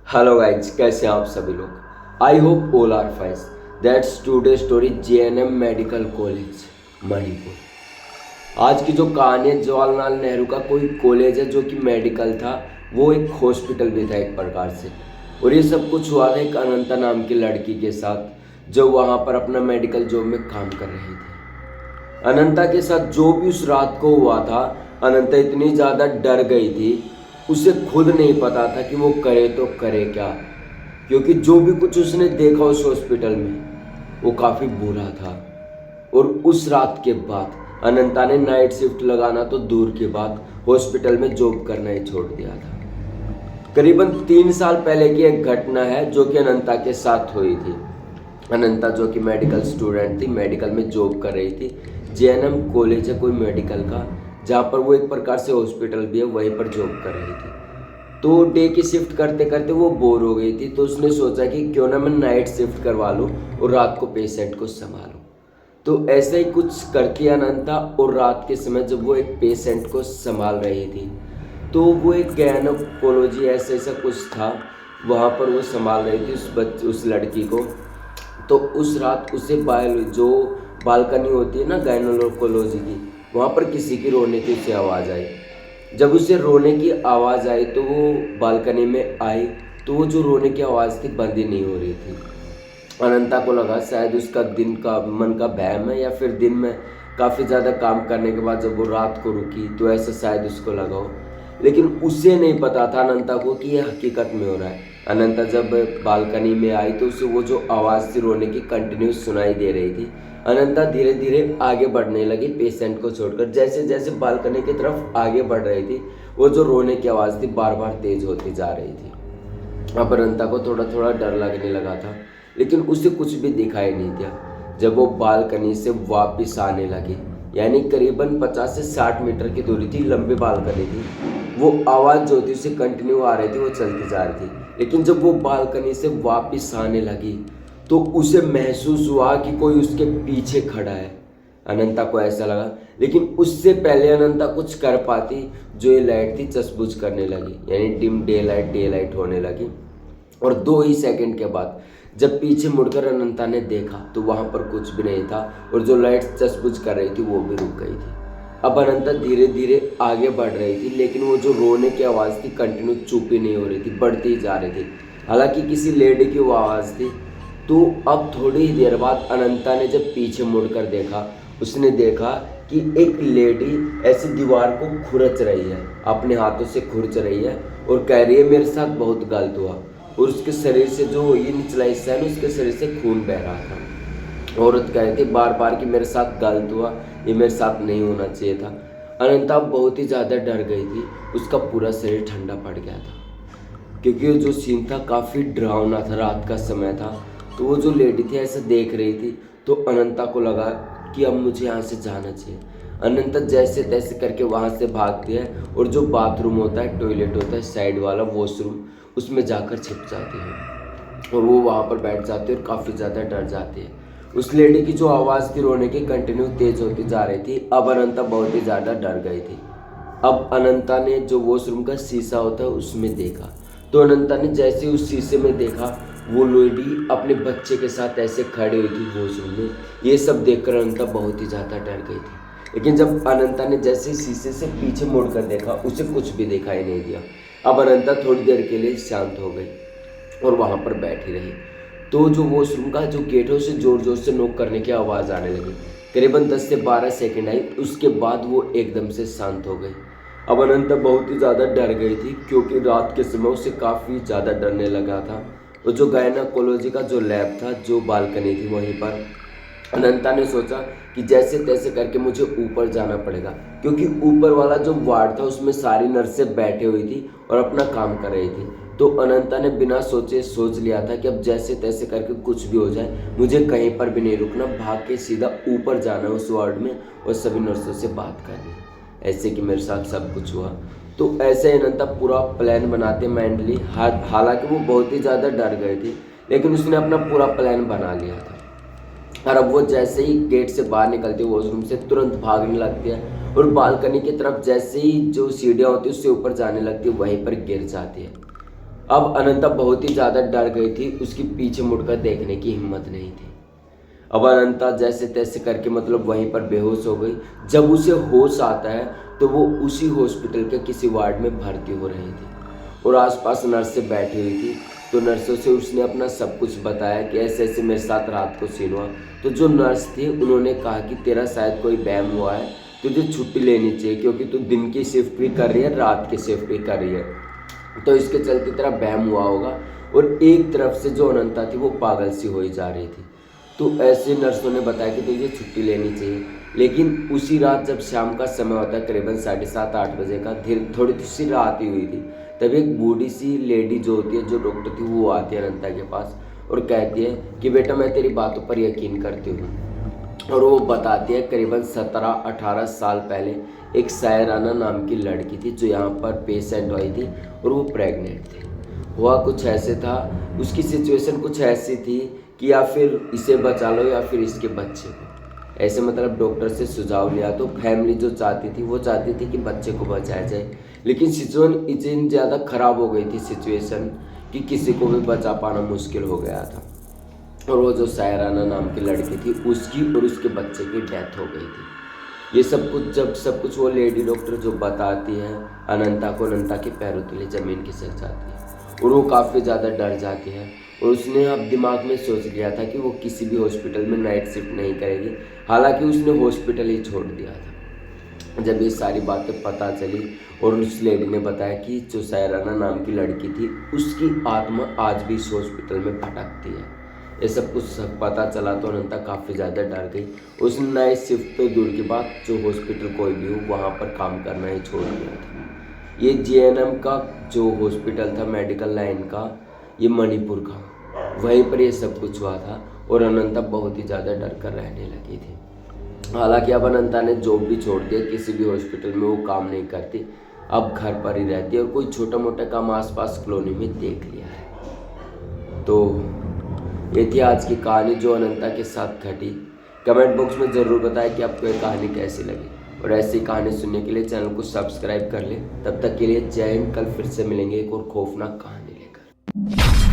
Hello guys, कैसे हैं आप सभी लोग। I hope all are fine. That's today story JNM medical college Manipur. आज की जो कहानी है, जवाहरलाल नेहरू का कोई कॉलेज है जो कि मेडिकल था, वो एक हॉस्पिटल भी था एक प्रकार से। और ये सब कुछ हुआ था एक अनंता नाम की लड़की के साथ, जो वहाँ पर अपना मेडिकल जॉब में काम कर रही थी। अनंता के साथ जो भी उस रात को हुआ था, अनंता इतनी ज़्यादा डर गई थी, उसे खुद नहीं पता था कि वो करे तो करे क्या। क्योंकि जो भी कुछ उसने देखा उस हॉस्पिटल में वो काफ़ी बुरा था। और उस रात के बाद अनंता ने नाइट शिफ्ट लगाना तो दूर की बात, हॉस्पिटल में जॉब करना ही छोड़ दिया था। करीबन 3 साल पहले की एक घटना है जो कि अनंता के साथ हुई थी। अनंता जो कि मेडिकल स्टूडेंट थी, मेडिकल में जॉब कर रही थी। जेएनएम कॉलेज है कोई मेडिकल का, जहाँ पर वो एक प्रकार से हॉस्पिटल भी है, वहीं पर जॉब कर रही थी। तो डे की शिफ्ट करते करते वो बोर हो गई थी, तो उसने सोचा कि क्यों ना मैं नाइट शिफ्ट करवा लूँ और रात को पेशेंट को संभालूँ। तो ऐसे ही कुछ करती अनंता, और रात के समय जब वो एक पेशेंट को संभाल रही थी, तो वो एक गायनोकोलॉजी ऐसा कुछ था, वहाँ पर वो संभाल रही थी उस लड़की को। तो उस रात उसे जो बालकनी होती है ना गायनोकोलॉजी की, वहाँ पर किसी की रोने की उसे आवाज़ आई। जब उसे रोने की आवाज़ आई तो वो बालकनी में आई, तो वो जो रोने की आवाज़ थी बंद ही नहीं हो रही थी। अनंता को लगा शायद उसका दिन का मन का वहम है, या फिर दिन में काफ़ी ज़्यादा काम करने के बाद जब वो रात को रुकी तो ऐसा शायद उसको लगा हो। लेकिन उसे नहीं पता था अनंता को कि यह हकीकत में हो रहा है। अनंता जब बालकनी में आई तो उसे वो जो आवाज़ थी रोने की कंटिन्यूस सुनाई दे रही थी। अनंता धीरे धीरे आगे बढ़ने लगी पेशेंट को छोड़कर। जैसे जैसे बालकनी की तरफ आगे बढ़ रही थी, वो जो रोने की आवाज़ थी बार बार तेज होती जा रही थी। अब अनंता को थोड़ा थोड़ा डर लगने लगा था, लेकिन उसे कुछ भी दिखाई नहीं दिया। जब वो बालकनी से वापस आने लगी, यानी करीबन 50 से 60 मीटर की दूरी थी, लंबी बालकनी थी, वो आवाज़ जो थी उसे कंटिन्यू आ रही थी, वो चलती जा रही थी। लेकिन जब वो बालकनी से वापस आने लगी तो उसे महसूस हुआ कि कोई उसके पीछे खड़ा है। अनंता को ऐसा लगा, लेकिन उससे पहले अनंता कुछ कर पाती, जो ये लाइट थी चसबुझ करने लगी, यानी डिम डे लाइट होने लगी। और 2 ही सेकंड के बाद जब पीछे मुड़कर अनंता ने देखा तो वहाँ पर कुछ भी नहीं था, और जो लाइट चसबुझ कर रही थी वो भी रुक गई थी। अब अनंता धीरे धीरे आगे बढ़ रही थी, लेकिन वो जो रोने की आवाज़ थी कंटिन्यू चुप ही नहीं हो रही थी, बढ़ती ही जा रही थी। हालांकि किसी लेडी की वो आवाज़ थी। तो अब थोड़ी ही देर बाद अनंता ने जब पीछे मुड़कर देखा, उसने देखा कि एक लेडी ऐसी दीवार को खुरच रही है, अपने हाथों से खुरच रही है और कह रही है मेरे साथ बहुत गलत हुआ। और उसके शरीर से जो ये निचला हिस्सा है ना, उसके शरीर से खून बह रहा था। औरत कह रही थी बार बार कि मेरे साथ गलत हुआ, ये मेरे साथ नहीं होना चाहिए था। अनंता बहुत ही ज़्यादा डर गई थी, उसका पूरा शरीर ठंडा पड़ गया था, क्योंकि जो सीन था काफ़ी डरावना था, रात का समय था। तो वो जो लेडी थी ऐसा देख रही थी, तो अनंता को लगा कि अब मुझे यहाँ से जाना चाहिए। अनंता जैसे तैसे करके वहाँ से भागती है, और जो बाथरूम होता है, टॉयलेट होता है साइड वाला वॉशरूम, उसमें जाकर छिप जाती है और वो वहाँ पर बैठ जाती है और काफ़ी ज़्यादा डर जाती है। उस लेडी की जो आवाज़ थी रोने की कंटिन्यू तेज होती जा रही थी। अब अनंता बहुत ही ज़्यादा डर गई थी। अब अनंता ने जो वॉशरूम का शीशा होता है उसमें देखा, तो अनंता ने जैसे उस शीशे में देखा, वो लेडी अपने बच्चे के साथ ऐसे खड़ी हुई थी वॉशरूम में। ये सब देखकर अनंता बहुत ही ज़्यादा डर गई थी। लेकिन जब अनंता ने जैसे शीशे से पीछे मुड़कर देखा, उसे कुछ भी दिखाई नहीं दिया। अब अनंता थोड़ी देर के लिए शांत हो गई और वहाँ पर बैठी रही। तो जो वॉशरूम का जो गेट है उसे ज़ोर ज़ोर से नॉक करने की आवाज़ आने लगी। करीबन 10 से 12 सेकंड आई, उसके बाद वो एकदम से शांत हो गई। अब अनंता बहुत ही ज़्यादा डर गई थी, क्योंकि रात के समय उसे काफ़ी ज़्यादा डरने लगा था। और जो गायनाकोलॉजी का जो लैब था, जो बालकनी थी, वहीं पर अनंता ने सोचा कि जैसे तैसे करके मुझे ऊपर जाना पड़ेगा, क्योंकि ऊपर वाला जो वार्ड था उसमें सारी नर्सें बैठी हुई थी और अपना काम कर रही थी। तो अनंता ने बिना सोचे सोच लिया था कि अब जैसे तैसे करके कुछ भी हो जाए, मुझे कहीं पर भी नहीं रुकना, भाग के सीधा ऊपर जाना उस वार्ड में और सभी नर्सों से बात करनी। ऐसे कि मेरे साथ सब कुछ हुआ। तो ऐसे अनंता पूरा प्लान बनाते माइंडली, हालांकि वो बहुत ही ज़्यादा डर गई थी, लेकिन उसने अपना पूरा प्लान बना लिया था। और अब वो जैसे ही गेट से बाहर निकलती है वॉशरूम से, तुरंत भागने लगती है और बालकनी की तरफ जैसे ही जो सीढ़ियाँ होती है उससे ऊपर जाने लगती है, वहीं पर गिर जाती है। अब अनंता बहुत ही ज़्यादा डर गई थी, उसकी पीछे मुड़कर देखने की हिम्मत नहीं थी। अब अनंता जैसे तैसे करके मतलब वहीं पर बेहोश हो गई। जब उसे होश आता है तो वो उसी हॉस्पिटल के किसी वार्ड में भर्ती हो रही थी और आसपास नर्सें बैठी हुई थी। तो नर्सों से उसने अपना सब कुछ बताया कि ऐसे ऐसे मेरे साथ रात को सीन हुआ। तो जो नर्स थी उन्होंने कहा कि तेरा शायद कोई वहम हुआ है, तुझे छुट्टी लेनी चाहिए क्योंकि तू दिन की शिफ्ट भी कर रही है, रात की शिफ्ट भी कर रही है, तो इसके चलते तेरा वहम हुआ होगा। और एक तरफ से जो अनंता थी वो पागल सी हो जा रही थी। तो ऐसे नर्सों ने बताया कि तुझे छुट्टी लेनी चाहिए। लेकिन उसी रात जब शाम का समय होता है करीबन 7:30-8 बजे का, थोड़ी सी रात ही हुई थी, तभी एक बूढ़ी सी लेडी जो होती है, जो डॉक्टर थी, वो आती है अनंता के पास और कहती है कि बेटा मैं तेरी बातों पर यकीन करती हूँ। और वो बताती है करीबन 17-18 साल पहले एक सायराना नाम की लड़की थी जो यहाँ पर पेशेंट आई थी और वो प्रेग्नेंट थी। हुआ कुछ ऐसे था, उसकी सिचुएशन कुछ ऐसी थी कि या फिर इसे बचा लो या फिर इसके बच्चे को। ऐसे मतलब डॉक्टर से सुझाव लिया तो फैमिली जो चाहती थी वो चाहती थी कि बच्चे को बचाया जाए, लेकिन सिचुएशन इतनी ज़्यादा ख़राब हो गई थी सिचुएशन कि किसी को भी बचा पाना मुश्किल हो गया था। और वो जो सायराना नाम की लड़की थी उसकी और उसके बच्चे की डेथ हो गई थी। ये सब कुछ वो लेडी डॉक्टर जो बताती है अनंता को, अनंता के पैरों तले ज़मीन खिसक जाती है और वो काफ़ी ज़्यादा डर जाती है। और उसने अब दिमाग में सोच लिया था कि वो किसी भी हॉस्पिटल में नाइट शिफ्ट नहीं करेगी, हालांकि उसने हॉस्पिटल ही छोड़ दिया था। जब ये सारी बातें पता चली और उस लेडी ने बताया कि जो सायराना नाम की लड़की थी उसकी आत्मा आज भी इस हॉस्पिटल में भटकती है, ये सब कुछ पता चला तो अनंता काफ़ी ज़्यादा डर गई। उसने नाइट शिफ्ट तो दूर की बात, जो हॉस्पिटल कोई भी हो वहाँ पर काम करना ही छोड़ दिया था। ये जीएनएम का जो हॉस्पिटल था मेडिकल लाइन का, ये मणिपुर का, वहीं पर ये सब कुछ हुआ था और अनंता बहुत ही ज़्यादा डर कर रहने लगी थी। हालांकि अब अनंता ने जॉब भी छोड़ दिया, किसी भी हॉस्पिटल में वो काम नहीं करती, अब घर पर ही रहती है और कोई छोटा मोटा काम आसपास कॉलोनी में देख लिया है। तो ये थी आज की कहानी जो अनंता के साथ घटी। कमेंट बॉक्स में ज़रूर बताएं कि आपको ये कहानी कैसी लगी और ऐसी कहानी सुनने के लिए चैनल को सब्सक्राइब कर लें। तब तक के लिए जय हिंद। कल फिर से मिलेंगे एक और खौफनाक कहानी लेकर।